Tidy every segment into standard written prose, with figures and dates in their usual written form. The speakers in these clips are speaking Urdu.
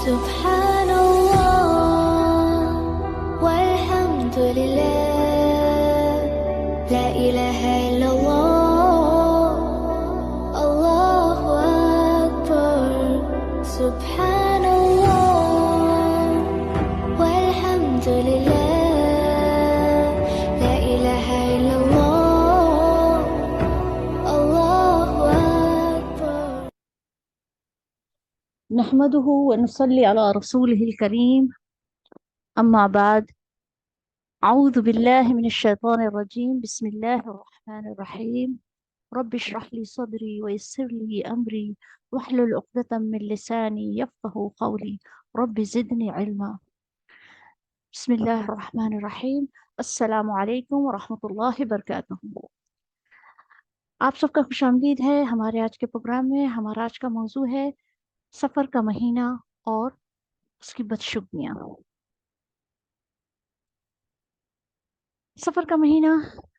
سبحان الله والحمد لله لا إله إلا الله الله أكبر سبحان الله والحمد لله لا إله إلا الله الله أكبر. نحمده ونصلي على رسوله الكريم أما بعد. أعوذ بالله من الشيطان الرجيم. بسم الله الرحمن الرحيم. رب اشرح لي صدري ويسر لي أمري واحلل عقدة من لساني يفقه قولي رب زدني علما. بسم الله الرحمن الرحيم. السلام علیکم ورحمۃ اللہ وبرکاتہ. آپ سب کا خوش آمدید ہے ہمارے آج کے پروگرام میں. ہمارا آج کا موضوع ہے سفر کا مہینہ اور اس کی بدشگونیاں. سفر کا مہینہ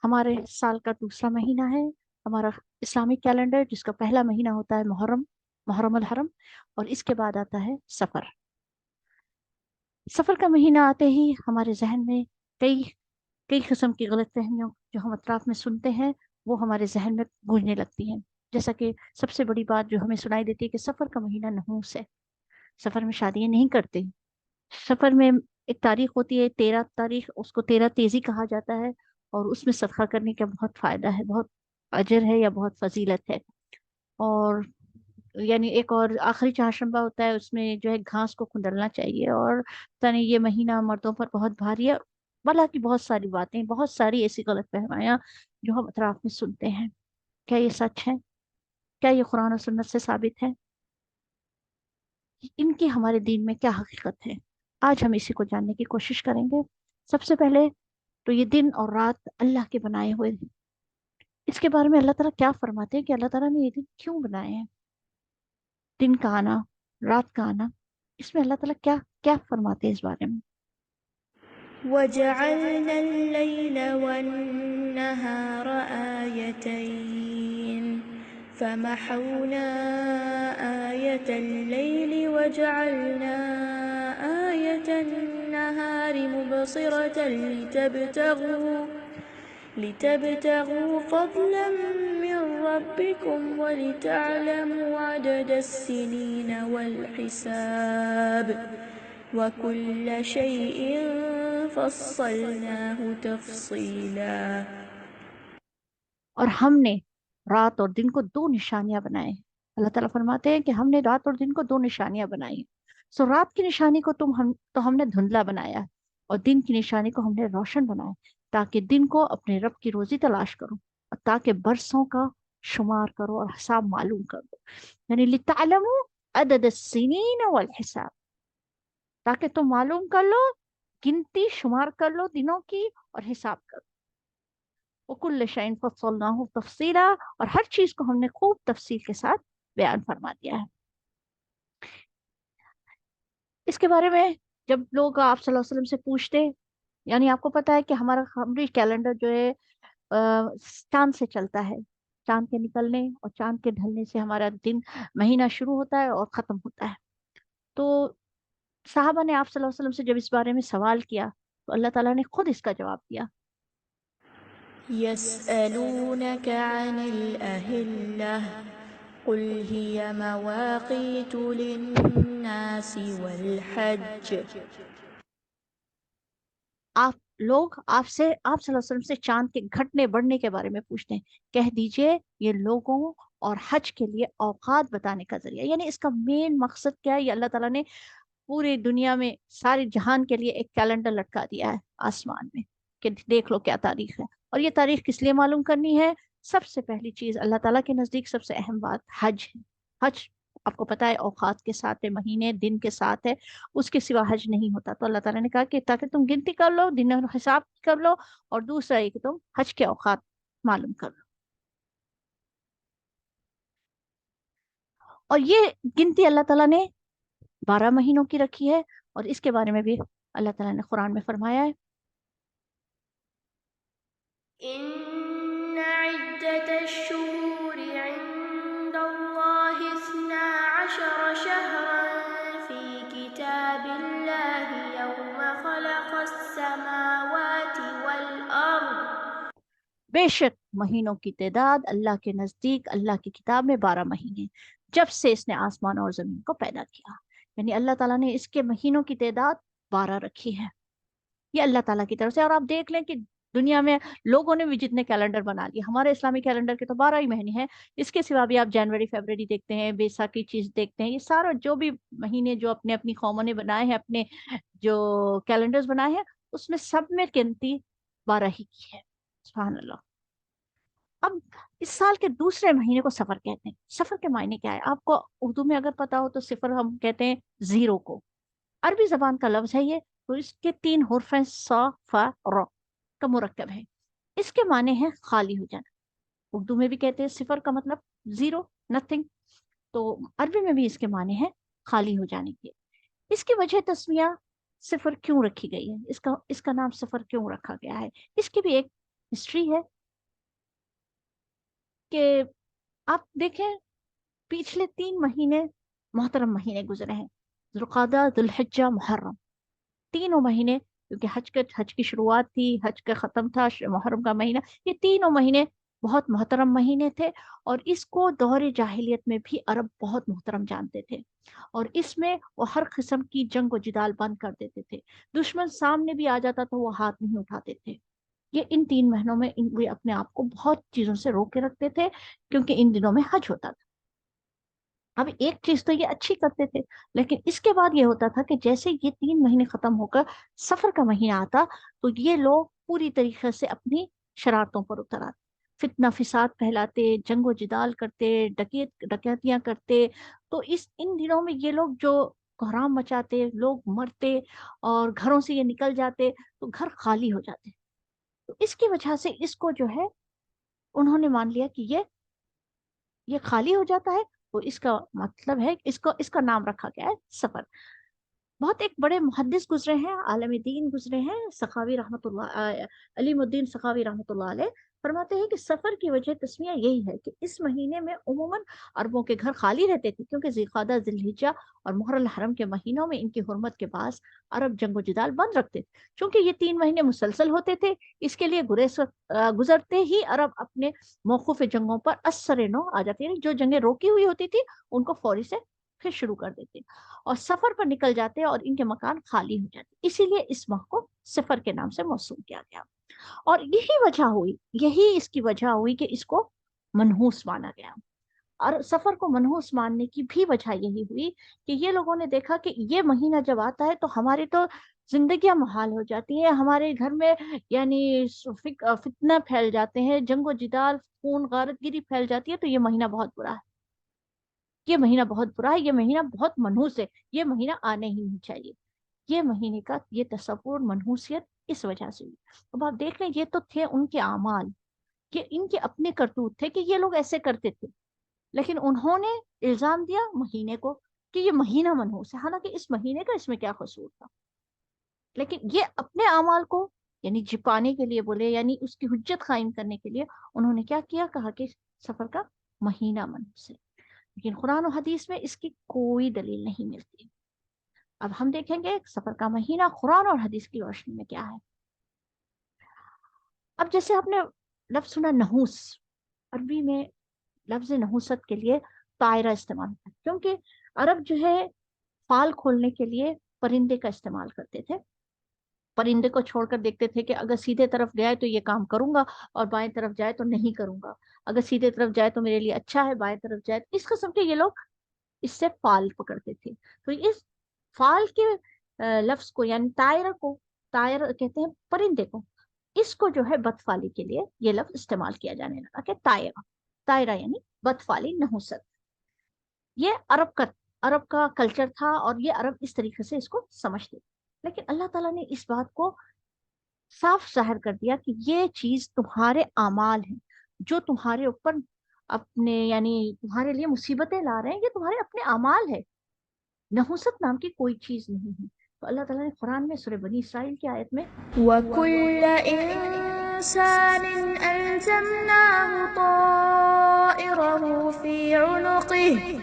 ہمارے سال کا دوسرا مہینہ ہے. ہمارا اسلامک کیلنڈر جس کا پہلا مہینہ ہوتا ہے محرم الحرم، اور اس کے بعد آتا ہے سفر. سفر کا مہینہ آتے ہی ہمارے ذہن میں کئی قسم کی غلط فہمیوں جو ہم اطراف میں سنتے ہیں وہ ہمارے ذہن میں گونجنے لگتی ہیں. جیسا کہ سب سے بڑی بات جو ہمیں سنائی دیتی ہے کہ سفر کا مہینہ نحوس ہے، سفر میں شادیاں نہیں کرتے. سفر میں ایک تاریخ ہوتی ہے 13 تاریخ، اس کو 13 تیزی کہا جاتا ہے، اور اس میں صدقہ کرنے کا بہت فائدہ ہے، بہت اجر ہے یا بہت فضیلت ہے. اور یعنی ایک اور آخری چہارشنبہ ہوتا ہے، اس میں جو ہے گھاس کو کھندلنا چاہیے. اور پتہ نہیں یہ مہینہ مردوں پر بہت بھاری ہے. بلا کی بہت ساری باتیں، بہت ساری ایسی غلط فہمیاں جو ہم اطراف میں سنتے ہیں. کیا یہ سچ ہے؟ کیا یہ قرآن و سنت سے ثابت ہے؟ ان کی ہمارے دین میں کیا حقیقت ہے؟ آج ہم اسی کو جاننے کی کوشش کریں گے. سب سے پہلے تو یہ دن اور رات اللہ کے بنائے ہوئے ہیں. اس کے بارے میں اللہ تعالیٰ کیا فرماتے ہیں کہ اللہ تعالیٰ نے یہ دن کیوں بنائے ہیں؟ دن کا آنا، رات کا آنا، اس میں اللہ تعالیٰ کیا فرماتے ہیں اس بارے میں؟ وجعلنا الليل والنهار آيتين فمحونا آية الليل وجعلنا آية النهار مبصرة لتبتغوا فضلا من ربكم ولتعلموا عدد السنين والحساب وكل شيء فصلناه تفصيلا. اور ہم نے رات اور دن کو 2 نشانیاں بنائے ہیں. اللہ تعالیٰ فرماتے ہیں کہ ہم نے رات اور دن کو 2 نشانیاں بنائی ہیں. رات کی نشانی کو ہم نے دھندلا بنایا ہے، اور دن کی نشانی کو ہم نے روشن بنایا، تاکہ دن کو اپنے رب کی روزی تلاش کرو، اور تاکہ برسوں کا شمار کرو اور حساب معلوم کرو. یعنی لتعلموا عدد السنین والحساب، تاکہ تم معلوم کر لو، گنتی شمار کر لو دنوں کی اور حساب کر لو. وَكُلَّ شَيْءٍ فَصَّلْنَاهُ تَفْصِيلًا، اور ہر چیز کو ہم نے خوب تفصیل کے ساتھ بیان فرما دیا ہے. اس کے بارے میں جب لوگ آپ صلی اللہ علیہ وسلم سے پوچھتے، یعنی آپ کو پتا ہے کہ ہمارا قمری کیلنڈر جو ہے چاند سے چلتا ہے. چاند کے نکلنے اور چاند کے ڈھلنے سے ہمارا دن مہینہ شروع ہوتا ہے اور ختم ہوتا ہے. تو صحابہ نے آپ صلی اللہ علیہ وسلم سے جب اس بارے میں سوال کیا تو اللہ تعالیٰ نے خود اس کا جواب دیا. يسألونك عن الأهلة قل هي مواقيت للناس والحج. لوگ آپ صلی اللہ علیہ وسلم سے چاند کے گھٹنے بڑھنے کے بارے میں پوچھتے ہیں. کہہ دیجئے یہ لوگوں اور حج کے لیے اوقات بتانے کا ذریعہ. یعنی اس کا مین مقصد کیا ہے؟ یہ اللہ تعالیٰ نے پوری دنیا میں سارے جہان کے لیے ایک کیلنڈر لٹکا دیا ہے آسمان میں کہ دیکھ لو کیا تاریخ ہے. اور یہ تاریخ کس لیے معلوم کرنی ہے؟ سب سے پہلی چیز اللہ تعالیٰ کے نزدیک سب سے اہم بات حج ہے. حج آپ کو پتا ہے اوقات کے ساتھ ہے، مہینے دن کے ساتھ ہے، اس کے سوا حج نہیں ہوتا. تو اللہ تعالیٰ نے کہا کہ تاکہ تم گنتی کر لو، دن حساب کر لو، اور دوسرا یہ کہ تم حج کے اوقات معلوم کر لو. اور یہ گنتی اللہ تعالیٰ نے 12 مہینوں کی رکھی ہے، اور اس کے بارے میں بھی اللہ تعالیٰ نے قرآن میں فرمایا ہے. إن عدة الشهور عند الله 12 شهرا في كتاب الله يوم خلق السماوات والأرض بے شک مہینوں کی تعداد اللہ کے نزدیک اللہ کی کتاب میں 12 مہینے جب سے اس نے آسمان اور زمین کو پیدا کیا، یعنی اللہ تعالیٰ نے اس کے مہینوں کی تعداد 12 رکھی ہے، یہ اللہ تعالیٰ کی طرف سے۔ اور آپ دیکھ لیں کہ دنیا میں لوگوں نے بھی جتنے کیلنڈر بنا لیے، ہمارے اسلامی کیلنڈر کے تو 12 ہی مہینے ہیں، اس کے سوا بھی آپ جنوری فیبرری دیکھتے ہیں، بیساکھی چیز دیکھتے ہیں، یہ سارا جو بھی مہینے جو اپنے اپنی قوموں نے بنائے ہیں، اپنے جو کیلنڈرز بنائے ہیں، اس میں سب میں گنتی 12 ہی کی ہے۔ سبحان اللہ۔ اب اس سال کے دوسرے مہینے کو سفر کہتے ہیں۔ سفر کے معنی کیا ہے آپ کو اردو میں اگر پتا ہو تو صفر ہم کہتے ہیں زیرو کو، عربی زبان کا لفظ ہے یہ، تو اس کے 3 حرف ہیں، صا فا را کا مرکب ہے۔ اس کے معنی ہے خالی ہو جانا، اردو میں بھی کہتے ہیں صفر کا مطلب زیرو، نتھنگ، تو عربی میں بھی اس کے معنی ہے خالی ہو جانے کے۔ اس کی وجہ تسمیہ صفر کیوں رکھی گئی ہے، اس کا نام صفر کیوں رکھا گیا ہے، اس کی بھی ایک ہسٹری ہے کہ آپ دیکھیں پچھلے 3 مہینے محترم مہینے گزرے ہیں، ذوالقعدہ، ذوالحجہ، محرم، تینوں مہینے، کیونکہ حج کی شروعات تھی، حج کا ختم تھا، محرم کا مہینہ، یہ تینوں مہینے بہت محترم مہینے تھے، اور اس کو دور جاہلیت میں بھی عرب بہت محترم جانتے تھے، اور اس میں وہ ہر قسم کی جنگ و جدال بند کر دیتے تھے، دشمن سامنے بھی آ جاتا تو وہ ہاتھ نہیں اٹھاتے تھے۔ یہ ان 3 مہینوں میں وہ اپنے آپ کو بہت چیزوں سے روک کے رکھتے تھے، کیونکہ ان دنوں میں حج ہوتا تھا۔ اب ایک چیز تو یہ اچھی کرتے تھے، لیکن اس کے بعد یہ ہوتا تھا کہ جیسے یہ 3 مہینے ختم ہو کر سفر کا مہینہ آتا تو یہ لوگ پوری طریقے سے اپنی شرارتوں پر اتر آتے، فتنہ فساد پھیلاتے، جنگ و جدال کرتے، ڈکیتیاں کرتے۔ تو ان دنوں میں یہ لوگ جو کوہرام مچاتے، لوگ مرتے اور گھروں سے یہ نکل جاتے، تو گھر خالی ہو جاتے۔ تو اس کی وجہ سے اس کو جو ہے انہوں نے مان لیا کہ یہ خالی ہو جاتا ہے، تو اس کا مطلب ہے اس کا نام رکھا گیا ہے سفر۔ بہت ایک بڑے محدث گزرے ہیں، عالم دین گزرے ہیں، سخاوی رحمۃ اللہ، علیم الدین سخاوی رحمۃ اللہ علیہ، فرماتے ہیں کہ سفر کی وجہ تسمیہ یہی ہے کہ اس مہینے میں عموماً عربوں کے گھر خالی رہتے تھے، کیونکہ ذوالقعدہ، ذوالحجہ اور محرم الحرم کے مہینوں میں ان کی حرمت کے باعث عرب جنگ و جدال بند رکھتے تھے، چونکہ یہ 3 مہینے مسلسل ہوتے تھے، اس کے لیے گزرتے ہی عرب اپنے موقوف جنگوں پر اثر نو آ جاتے ہیں، جو جنگیں روکی ہوئی ہوتی تھی ان کو فوری سے پھر شروع کر دیتے اور سفر پر نکل جاتے اور ان کے مکان خالی ہو جاتے، اسی لیے اس ماہ کو سفر کے نام سے موسوم کیا گیا۔ اور یہی اس کی وجہ ہوئی کہ اس کو منحوس مانا گیا، اور سفر کو منحوس ماننے کی بھی وجہ یہی ہوئی کہ یہ لوگوں نے دیکھا کہ یہ مہینہ جب آتا ہے تو ہماری تو زندگیاں محال ہو جاتی ہیں، ہمارے گھر میں یعنی فتنہ پھیل جاتے ہیں، جنگ و جدال، خون غارت گیری پھیل جاتی ہے، تو یہ مہینہ بہت برا ہے، یہ مہینہ بہت برا ہے، یہ مہینہ بہت منحوس ہے، یہ مہینہ آنے ہی نہیں چاہیے۔ یہ مہینے کا یہ تصور، منحوسیت اس وجہ سے ہوئی۔ اب آپ دیکھ لیں، یہ تو تھے ان کے اعمال، کہ ان کے اپنے کرتوت تھے کہ یہ لوگ ایسے کرتے تھے، لیکن انہوں نے الزام دیا مہینے کو کہ یہ مہینہ منحوس ہے، حالانکہ اس مہینے کا اس میں کیا قصور تھا؟ لیکن یہ اپنے اعمال کو یعنی چھپانے کے لیے بولے، یعنی اس کی حجت قائم کرنے کے لیے انہوں نے کیا کیا، کہا کہ سفر کا مہینہ منحوس ہے، لیکن قرآن و حدیث میں اس کی کوئی دلیل نہیں ملتی۔ اب ہم دیکھیں گے سفر کا مہینہ قرآن اور حدیث کی روشنی میں کیا ہے۔ اب جیسے آپ نے لفظ سنا نحوس، عربی میں لفظ نحوست کے لیے طائرہ استعمال ہوتا ہے، کیونکہ عرب جو ہے فال کھولنے کے لیے پرندے کا استعمال کرتے تھے، پرندے کو چھوڑ کر دیکھتے تھے کہ اگر سیدھے طرف گئے تو یہ کام کروں گا اور بائیں طرف جائے تو نہیں کروں گا، اگر سیدھے طرف جائے تو میرے لیے اچھا ہے، بائیں طرف جائے، اس قسم کے یہ لوگ اس سے فال پکڑتے تھے۔ تو اس فال کے لفظ کو یعنی طائر کہتے ہیں پرندے کو، اس کو جو ہے بدفالی کے لیے یہ لفظ استعمال کیا جانے لگا کہ طائرہ یعنی بدفالی، نحوست۔ یہ عرب کا کلچر تھا، اور یہ عرب اس طریقے سے اس کو سمجھتے، لیکن اللہ تعالیٰ نے اس بات کو صاف ظاہر کر دیا کہ یہ چیز تمہارے اعمال ہیں، جو تمہارے اوپر اپنے یعنی تمہارے لیے مصیبتیں لا رہے ہیں، یہ تمہارے اپنے اعمال ہے، نحوست نام کی کوئی چیز نہیں ہے۔ تو اللہ تعالیٰ نے قرآن میں سورہ بنی اسرائیل کی آیت میں وَكُلَّ إِنسَانٍ ألزمناه طائره في عنقه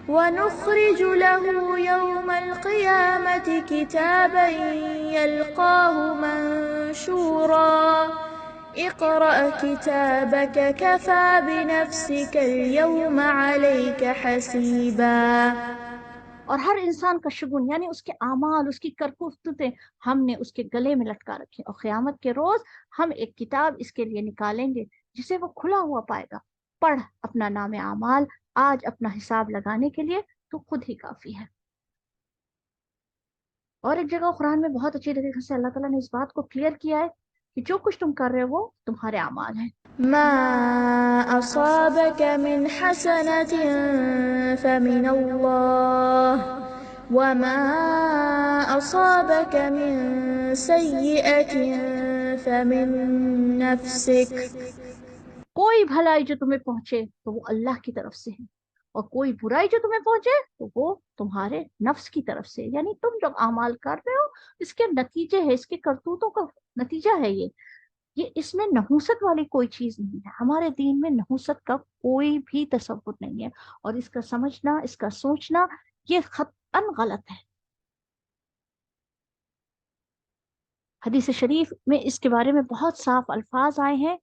ونخرج له يوم القيامة كتابا يلقاه منشورا اقرأ كتابك كفى بنفسك اليوم عليك حسيبا. اور ہر انسان کا شگون یعنی اس کے اعمال، اس کی کرتوتیں ہم نے اس کے گلے میں لٹکا رکھی، اور قیامت کے روز ہم ایک کتاب اس کے لیے نکالیں گے جسے وہ کھلا ہوا پائے گا۔ پڑھ اپنا نام اعمال، آج اپنا حساب لگانے کے لیے تو خود ہی کافی ہے۔ اور ایک جگہ قرآن میں بہت اچھی طریقے سے اللہ تعالیٰ نے اس بات کو کلیئر کیا ہے کہ جو کچھ تم کر رہے ہو وہ تمہارے اعمال ہیں۔ ما أصابك من حسنة فمن الله وما أصابك من سيئة فمن نفسك۔ کوئی بھلائی جو تمہیں پہنچے تو وہ اللہ کی طرف سے ہے، اور کوئی برائی جو تمہیں پہنچے تو وہ تمہارے نفس کی طرف سے، یعنی تم جو اعمال کر رہے ہو اس کے نتیجے ہے، اس کے کرتوتوں کا نتیجہ ہے یہ اس میں نحوست والی کوئی چیز نہیں ہے۔ ہمارے دین میں نحوست کا کوئی بھی تصور نہیں ہے، اور اس کا سمجھنا، اس کا سوچنا یہ قطعاً غلط ہے۔ حدیث شریف میں اس کے بارے میں بہت صاف الفاظ آئے ہیں۔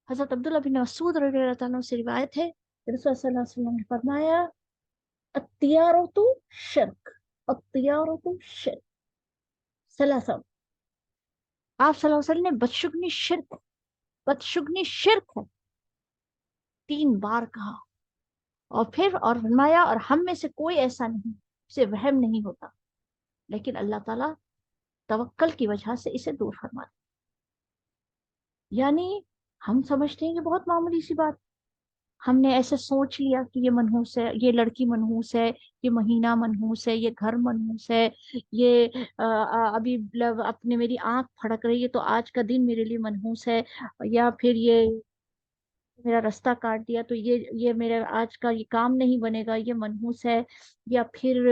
حضرت عبداللہ بن مسعود رضی اللہ تعالیٰ عنہ سے روایت ہے کہ رسول صلی اللہ علیہ وسلم نے فرمایا الطیارۃ شرک، الطیارۃ شرک ثلاثہ۔ آپ صلی اللہ علیہ وسلم نے بدشگنی شرک ہے 3 بار کہا، اور پھر اور فرمایا اور ہم میں سے کوئی ایسا نہیں اسے وہم نہیں ہوتا، لیکن اللہ تعالیٰ توکل کی وجہ سے اسے دور فرما دے۔ یعنی ہم سمجھتے ہیں کہ بہت معمولی سی بات، ہم نے ایسے سوچ لیا کہ یہ منحوس ہے، یہ لڑکی منحوس ہے، یہ مہینہ منحوس ہے، یہ گھر منحوس ہے، یہ ابھی اپنے میری آنکھ پھڑک رہی ہے تو آج کا دن میرے لیے منحوس ہے، یا پھر یہ میرا رستہ کاٹ دیا تو یہ میرا آج کا یہ کام نہیں بنے گا، یہ منحوس ہے، یا پھر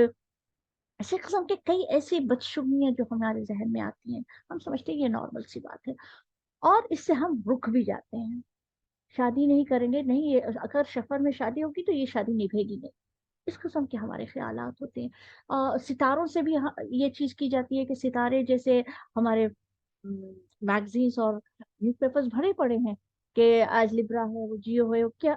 ایسے قسم کے کئی ایسی بدشگنیاں جو ہمارے ذہن میں آتی ہیں، ہم سمجھتے ہیں یہ نارمل سی بات ہے، اور اس سے ہم رک بھی جاتے ہیں، شادی نہیں کریں گے، نہیں یہ اگر سفر میں شادی ہوگی تو یہ شادی نبھے گی نہیں، اس قسم کے ہمارے خیالات ہوتے ہیں۔ ستاروں سے بھی یہ چیز کی جاتی ہے کہ ستارے جیسے ہمارے میگزینس اور نیوز پیپرز بھرے پڑے ہیں کہ آج لبرا ہے، وہ جیو ہے، وہ کیا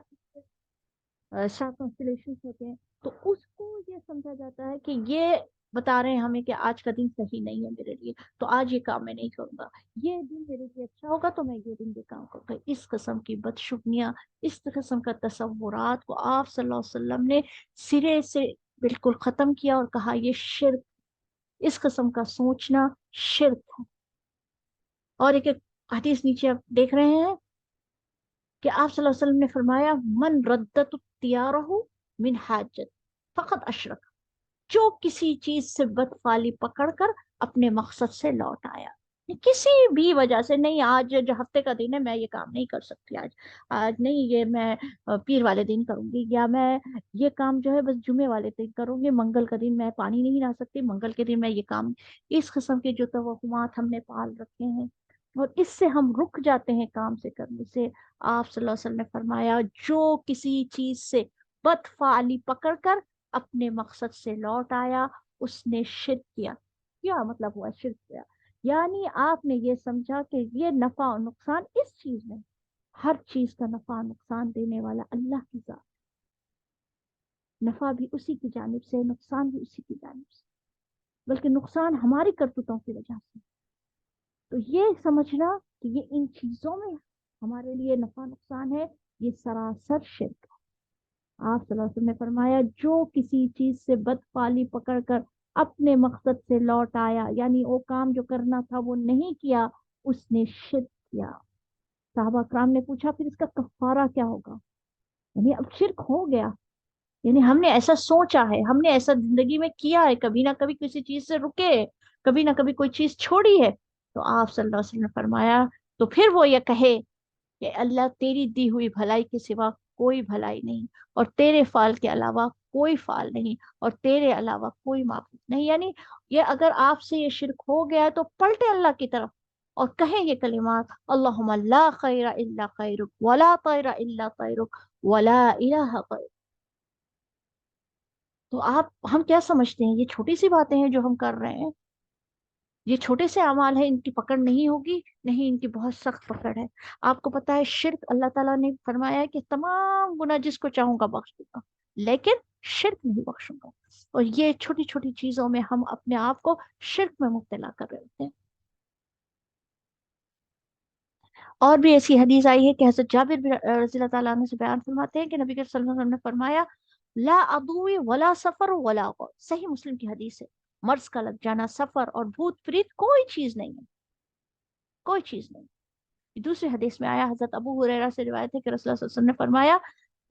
اسٹار کنسٹیلیشنز ہوتے ہیں، تو اس کو یہ سمجھا جاتا ہے کہ یہ بتا رہے ہیں ہمیں کہ آج کا دن صحیح نہیں ہے میرے لیے، تو آج یہ کام میں نہیں کروں گا، یہ دن میرے لیے اچھا ہوگا تو میں یہ دن یہ کام کروں گا۔ اس قسم کی بدشگنیاں، اس قسم کا تصورات کو آپ صلی اللہ علیہ وسلم نے سرے سے بالکل ختم کیا اور کہا یہ شرک، اس قسم کا سوچنا شرک ہے۔ اور ایک حدیث نیچے آپ دیکھ رہے ہیں کہ آپ صلی اللہ علیہ وسلم نے فرمایا من ردت تیارہ من حاجت فقط اشرک، جو کسی چیز سے بدفعلی پکڑ کر اپنے مقصد سے لوٹ آیا، کسی بھی وجہ سے، نہیں آج جو ہفتے کا دن ہے میں یہ کام نہیں کر سکتی، آج نہیں، یہ میں پیر والے دن کروں گی، یا میں یہ کام جو ہے بس جمعے والے دن کروں گی، منگل کا دن میں پانی نہیں لا سکتی، منگل کے دن میں یہ کام، اس قسم کے جو توہمات ہم نے پال رکھے ہیں اور اس سے ہم رک جاتے ہیں کام سے کرنے سے۔ آپ صلی اللہ علیہ وسلم نے فرمایا جو کسی چیز سے بدفعلی پکڑ کر اپنے مقصد سے لوٹ آیا اس نے شرک کیا۔ کیا مطلب ہوا شرک کیا؟ یعنی آپ نے یہ سمجھا کہ یہ نفع و نقصان اس چیز میں، ہر چیز کا نفع و نقصان دینے والا اللہ کی ذات، نفع بھی اسی کی جانب سے، نقصان بھی اسی کی جانب سے، بلکہ نقصان ہماری کرتوتوں کی وجہ سے۔ تو یہ سمجھنا کہ یہ ان چیزوں میں ہمارے لیے نفع نقصان ہے، یہ سراسر شرک ہے۔ آپ صلی اللہ علیہ وسلم نے فرمایا جو کسی چیز سے بدفعلی پکڑ کر اپنے مقصد سے لوٹ آیا، یعنی وہ کام جو کرنا تھا وہ نہیں کیا، اس نے شرک کیا۔ صحابہ کرام نے پوچھا پھر اس کا کفارہ کیا ہوگا؟ یعنی اب شرک ہو گیا، یعنی ہم نے ایسا سوچا ہے، ہم نے ایسا زندگی میں کیا ہے، کبھی نہ کبھی کسی چیز سے رکے، کبھی نہ کبھی کوئی چیز چھوڑی ہے، تو آپ صلی اللہ علیہ وسلم نے فرمایا تو پھر وہ یہ کہے کہ اللہ تیری دی ہوئی بھلائی کے سوا کوئی بھلائی نہیں، اور تیرے فعل کے علاوہ کوئی فعل نہیں، اور تیرے علاوہ کوئی معبود نہیں۔ یعنی یہ اگر آپ سے یہ شرک ہو گیا ہے تو پلٹے اللہ کی طرف، اور کہیں یہ کلمات، اللہم لا خیر الا خیرک ولا طیر الا طیرک ولا الہ غیرک. تو ہم کیا سمجھتے ہیں یہ چھوٹی سی باتیں ہیں جو ہم کر رہے ہیں؟ یہ چھوٹے سے اعمال ہیں، ان کی پکڑ نہیں ہوگی؟ نہیں، ان کی بہت سخت پکڑ ہے. آپ کو پتا ہے شرک، اللہ تعالیٰ نے فرمایا ہے کہ تمام گناہ جس کو چاہوں گا بخش دوں گا، لیکن شرک نہیں بخشوں گا. اور یہ چھوٹی چھوٹی چیزوں میں ہم اپنے آپ کو شرک میں مبتلا کر رہے ہوتے ہیں. اور بھی ایسی حدیث آئی ہے کہ حضرت جابر بن رضی اللہ تعالیٰ عنہ سے بیان فرماتے ہیں کہ نبی کریم صلی اللہ علیہ وسلم نے فرمایا، لا عدو ولا سفر ولا غول. صحیح مسلم کی حدیث ہے. مرض کا لگ جانا، سفر اور بھوت پریت کوئی چیز نہیں ہے، کوئی چیز نہیں. دوسری حدیث میں آیا، حضرت ابو ہریرہ سے روایت ہے کہ رسول اللہ صلی اللہ علیہ وسلم نے فرمایا،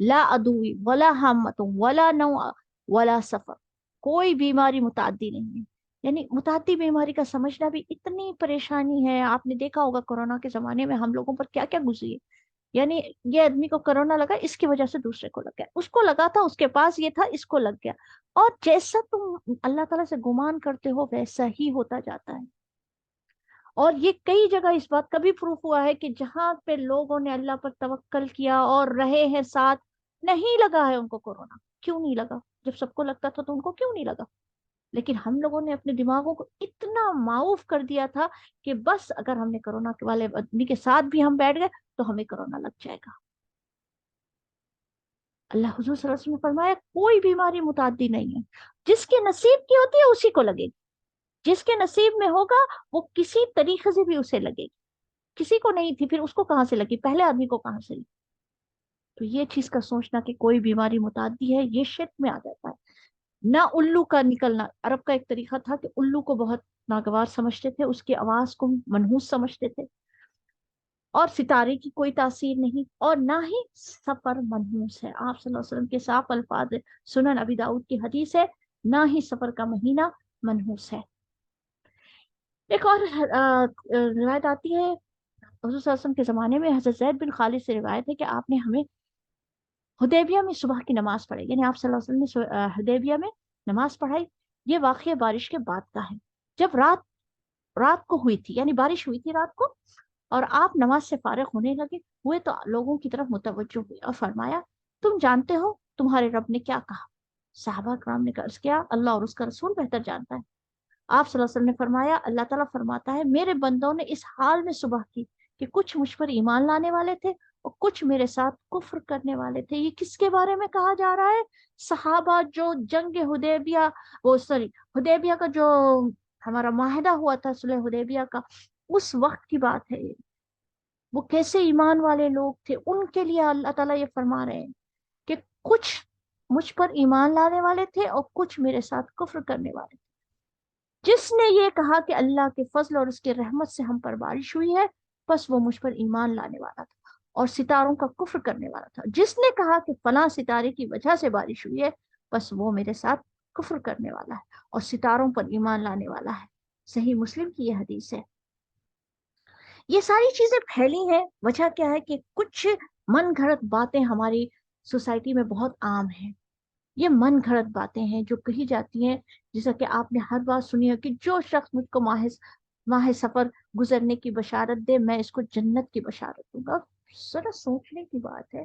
لا عدوی ولا حامت ولا نوع ولا سفر. کوئی بیماری متعدی نہیں ہے. یعنی متعدی بیماری کا سمجھنا بھی اتنی پریشانی ہے. آپ نے دیکھا ہوگا کورونا کے زمانے میں ہم لوگوں پر کیا کیا گزری ہے. یعنی یہ آدمی کو کورونا لگا، اس کی وجہ سے دوسرے کو لگ گیا، اس کو لگا تھا، اس کے پاس یہ تھا، اس کو لگ گیا. اور جیسا تم اللہ تعالیٰ سے گمان کرتے ہو ویسا ہی ہوتا جاتا ہے. اور یہ کئی جگہ اس بات کا بھی پروف ہوا ہے کہ جہاں پہ لوگوں نے اللہ پر توکل کیا اور رہے ہیں ساتھ، نہیں لگا ہے ان کو کورونا. کیوں نہیں لگا؟ جب سب کو لگتا تھا تو ان کو کیوں نہیں لگا؟ لیکن ہم لوگوں نے اپنے دماغوں کو اتنا معاف کر دیا تھا کہ بس اگر ہم نے کورونا کے والے آدمی کے ساتھ بھی ہم بیٹھ گئے تو ہمیں کورونا لگ جائے گا. اللہ حضور صلی اللہ علیہ وسلم نے فرمایا کوئی بیماری متعدی نہیں ہے. جس کے نصیب کی ہوتی ہے اسی کو لگے گی. جس کے نصیب میں ہوگا وہ کسی طریقے سے بھی اسے لگے گی. کسی کو نہیں تھی، پھر اس کو کہاں سے لگی؟ پہلے آدمی کو کہاں سے لگی؟ تو یہ چیز کا سوچنا کہ کوئی بیماری متعدی ہے، یہ شرک میں آ جاتا ہے. نہ الو کا نکلنا. عرب کا ایک طریقہ تھا کہ الو کو بہت ناگوار سمجھتے تھے، اس کی آواز کو منحوس سمجھتے تھے. اور ستارے کی کوئی تاثیر نہیں، اور نہ ہی سفر منحوس ہے. آپ صلی اللہ علیہ وسلم کے صاف الفاظ ہے، سنن ابی داؤد کی حدیث ہے، نہ ہی سفر کا مہینہ منحوس ہے. ایک اور روایت آتی ہے، حضور صلی اللہ علیہ وسلم کے زمانے میں حضرت زید بن خالد سے روایت ہے کہ آپ نے ہمیں حدیبیہ میں صبح کی نماز پڑھائی. یعنی آپ صلی اللہ علیہ وسلم نے حدیبیہ میں نماز پڑھائی. یہ واقعہ بارش کے بعد کا ہے، جب رات کو ہوئی تھی. یعنی بارش ہوئی تھی رات کو، اور آپ نماز سے فارغ ہونے لگے ہوئے تو لوگوں کی طرف متوجہ ہوئے اور فرمایا، تم جانتے ہو تمہارے رب نے کیا کہا؟ صحابہ کرام نے عرض کیا، اللہ اور اس کا رسول بہتر جانتا ہے. آپ صلی اللہ علیہ وسلم نے فرمایا، اللہ تعالیٰ فرماتا ہے، میرے بندوں نے اس حال میں صبح کی کہ کچھ مجھ پر ایمان لانے والے تھے اور کچھ میرے ساتھ کفر کرنے والے تھے. یہ کس کے بارے میں کہا جا رہا ہے؟ صحابہ جو جنگ حدیبیہ، حدیبیہ کا جو ہمارا معاہدہ ہوا تھا، صلح حدیبیہ کا، اس وقت کی بات ہے. وہ کیسے ایمان والے لوگ تھے، ان کے لیے اللہ تعالیٰ یہ فرما رہے ہیں کہ کچھ مجھ پر ایمان لانے والے تھے اور کچھ میرے ساتھ کفر کرنے والے تھے. جس نے یہ کہا کہ اللہ کے فضل اور اس کے رحمت سے ہم پر بارش ہوئی ہے، بس وہ مجھ پر ایمان لانے والا تھا اور ستاروں کا کفر کرنے والا تھا. جس نے کہا کہ فلاں ستارے کی وجہ سے بارش ہوئی ہے، بس وہ میرے ساتھ کفر کرنے والا ہے اور ستاروں پر ایمان لانے والا ہے. صحیح مسلم کی یہ حدیث ہے. یہ ساری چیزیں پھیلی ہیں، وجہ کیا ہے کہ کچھ من گھڑت باتیں ہماری سوسائٹی میں بہت عام ہیں. یہ من گھڑت باتیں ہیں جو کہی جاتی ہیں، جیسا کہ آپ نے ہر بات سنی ہے کہ جو شخص مجھ کو ماہ سفر گزرنے کی بشارت دے، میں اس کو جنت کی بشارت دوں گا. ذرا سوچنے کی بات ہے،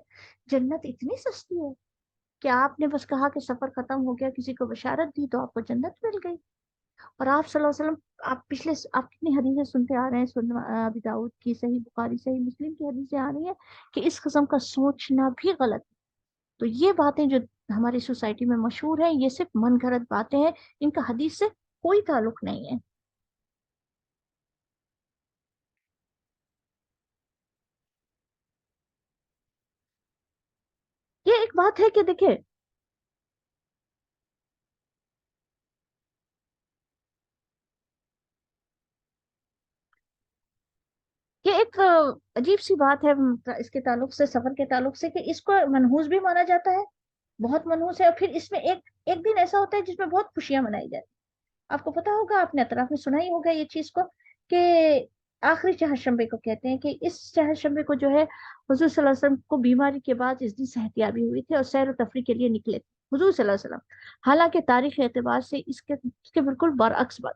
جنت اتنی سستی ہے کہ آپ نے بس کہا کہ سفر ختم ہو گیا، کسی کو بشارت دی تو آپ کو جنت مل گئی. اور آپ صلی اللہ علیہ وسلم، آپ کتنی حدیثیں سنتے آ رہے ہیں، ابی داؤد کی، صحیح بخاری، صحیح مسلم کی حدیثیں آ رہی ہیں کہ اس قسم کا سوچنا بھی غلط ہے. تو یہ باتیں جو ہماری سوسائٹی میں مشہور ہیں، یہ صرف من گھڑت باتیں ہیں، ان کا حدیث سے کوئی تعلق نہیں ہے. یہ ایک بات ہے کہ دیکھیں، یہ ایک عجیب سی بات ہے اس کے تعلق سے، سفر کے تعلق سے، کہ اس کو منحوس بھی مانا جاتا ہے، بہت منحوس ہے. اور پھر اس میں ایک ایک دن ایسا ہوتا ہے جس میں بہت خوشیاں منائی جاتی ہیں. آپ کو پتا ہوگا، آپ نے اطراف میں سنا ہی ہوگا یہ چیز کو، کہ آخری چہر شنبے کو کہتے ہیں کہ اس چہر شنبے کو جو ہے حضور صلی اللہ علیہ وسلم کو بیماری کے بعد اس دن صحتیابی ہوئی تھی اور سیر و تفریح کے لیے نکلے تھے حضور صلی اللہ علیہ وسلم. حالانکہ تاریخ اعتبار سے اس کے بالکل برعکس بات.